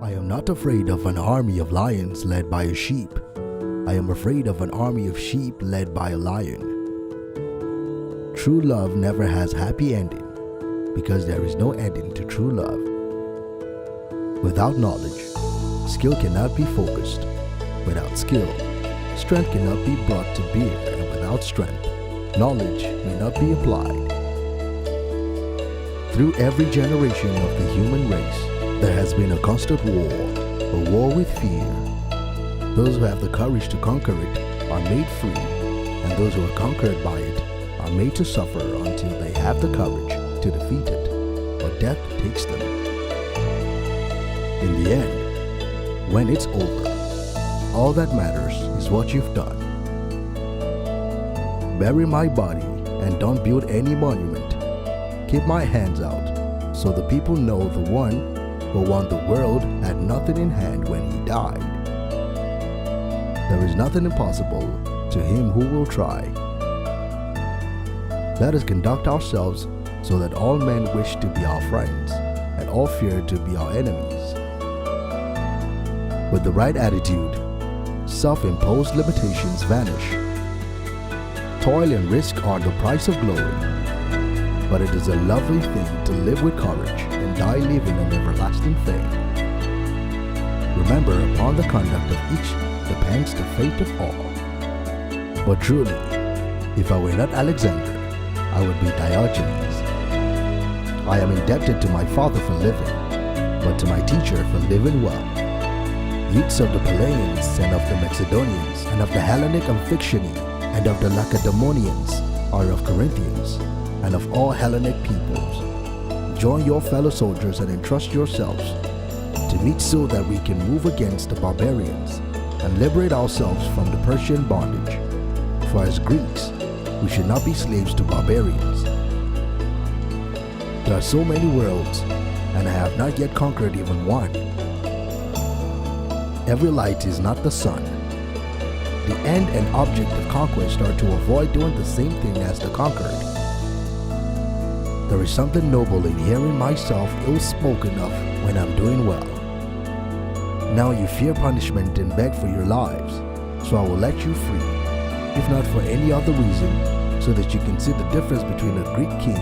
I am not afraid of an army of lions led by a sheep. I am afraid of an army of sheep led by a lion. True love never has happy ending because there is no ending to true love. Without knowledge, skill cannot be focused. Without skill, strength cannot be brought to bear, and without strength, knowledge may not be applied. Through every generation of the human race, there has been a constant war, a war with fear. Those who have the courage to conquer it are made free, and those who are conquered by it are made to suffer until they have the courage to defeat it, or death takes them. In the end, when it's over, all that matters is what you've done. Bury my body and don't build any monument. Keep my hands out so the people know the one who won the world had nothing in hand when he died. There is nothing impossible to him who will try. Let us conduct ourselves so that all men wish to be our friends and all fear to be our enemies. With the right attitude, self-imposed limitations vanish. Toil and risk are the price of glory, but it is a lovely thing to live with courage and die living an everlasting fame. Remember, upon the conduct of each depends the fate of all. But truly, if I were not Alexander, I would be Diogenes. I am indebted to my father for living, but to my teacher for living well. Youths of the Pelasgians and of the Macedonians and of the Hellenic Amphictyony and of the Lacedaemonians are of Corinthians and of all Hellenic peoples. Join your fellow soldiers and entrust yourselves to meet so that we can move against the barbarians and liberate ourselves from the Persian bondage. For as Greeks, we should not be slaves to barbarians. There are so many worlds, and I have not yet conquered even one. Every light is not the sun. The end and object of conquest are to avoid doing the same thing as the conquered. There is something noble in hearing myself ill-spoken of when I'm doing well. Now you fear punishment and beg for your lives, so I will let you free, if not for any other reason, so that you can see the difference between a Greek king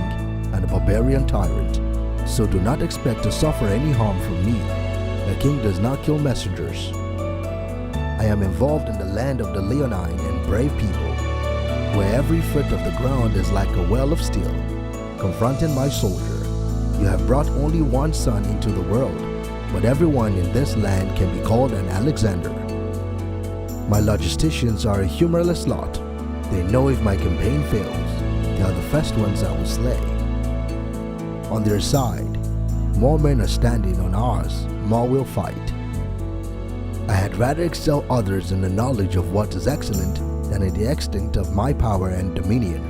and a barbarian tyrant. So do not expect to suffer any harm from me. A king does not kill messengers. I am involved in the land of the leonine and brave people, where every foot of the ground is like a well of steel. Confronting my soldier, you have brought only one son into the world, but everyone in this land can be called an Alexander. My logisticians are a humorless lot. They know if my campaign fails, they are the first ones I will slay. On their side, more men are standing, on ours, more will fight. I had rather excel others in the knowledge of what is excellent than in the extent of my power and dominion.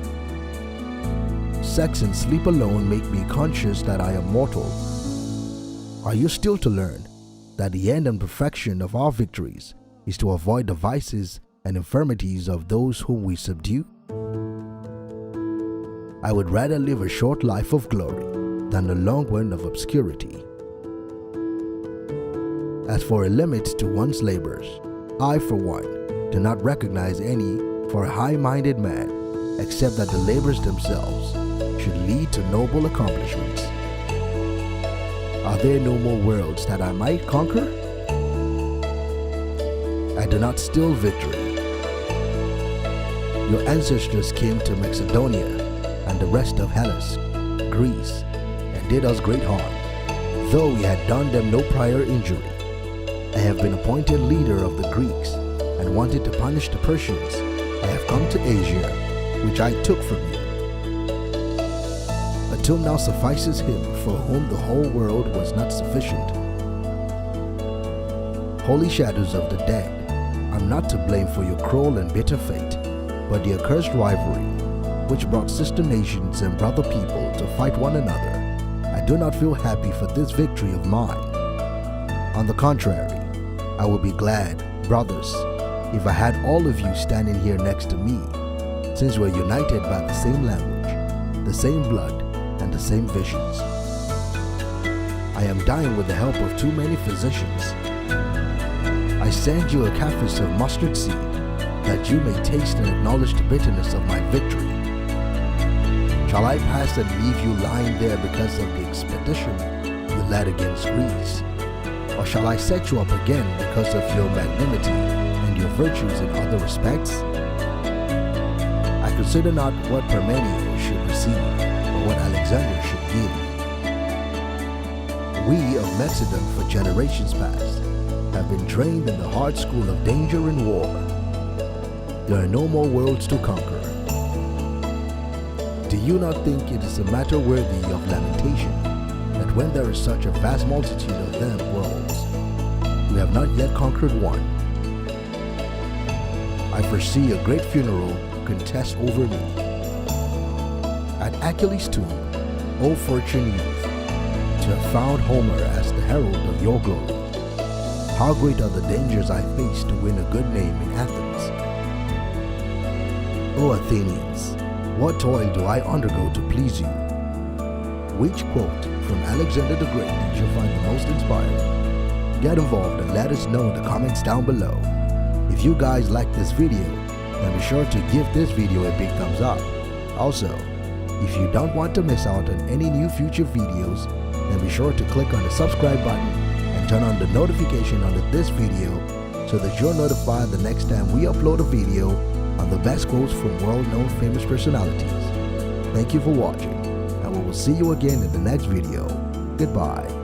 Sex and sleep alone make me conscious that I am mortal. Are you still to learn that the end and perfection of our victories is to avoid the vices and infirmities of those whom we subdue? I would rather live a short life of glory than a long one of obscurity. As for a limit to one's labors, I, for one, do not recognize any for a high-minded man, except that the labors themselves should lead to noble accomplishments. Are there no more worlds that I might conquer? I do not steal victory. Your ancestors came to Macedonia and the rest of Hellas, Greece, and did us great harm, though we had done them no prior injury. I have been appointed leader of the Greeks and wanted to punish the Persians. I have come to Asia, which I took from you. Until now suffices him for whom the whole world was not sufficient. Holy shadows of the dead, I'm not to blame for your cruel and bitter fate, but the accursed rivalry, which brought sister nations and brother people to fight one another. I do not feel happy for this victory of mine. On the contrary, I will be glad, brothers, if I had all of you standing here next to me, since we're united by the same language, the same blood, and the same visions. I am dying with the help of too many physicians. I send you a cafes of mustard seed, that you may taste and acknowledge the bitterness of my victory. Shall I pass and leave you lying there because of the expedition you led against Greece? Or shall I set you up again because of your magnanimity and your virtues in other respects? I consider not what Parmenion should receive, or what Alexander should give. We of Macedon for generations past have been trained in the hard school of danger and war. There are no more worlds to conquer. Do you not think it is a matter worthy of lamentation that when there is such a vast multitude of them worlds, we have not yet conquered one? I foresee a great funeral contest over me. At Achilles' tomb, O fortune youth, to have found Homer as the herald of your glory. How great are the dangers I face to win a good name in Athens. O Athenians, what toil do I undergo to please you? Which quote from Alexander the Great did you find the most inspiring? Get involved and let us know in the comments down below. If you guys like this video, then be sure to give this video a big thumbs up. Also, if you don't want to miss out on any new future videos, then be sure to click on the subscribe button and turn on the notification under this video so that you're notified the next time we upload a video on the best quotes from world-known famous personalities. Thank you for watching, and we will see you again in the next video. Goodbye.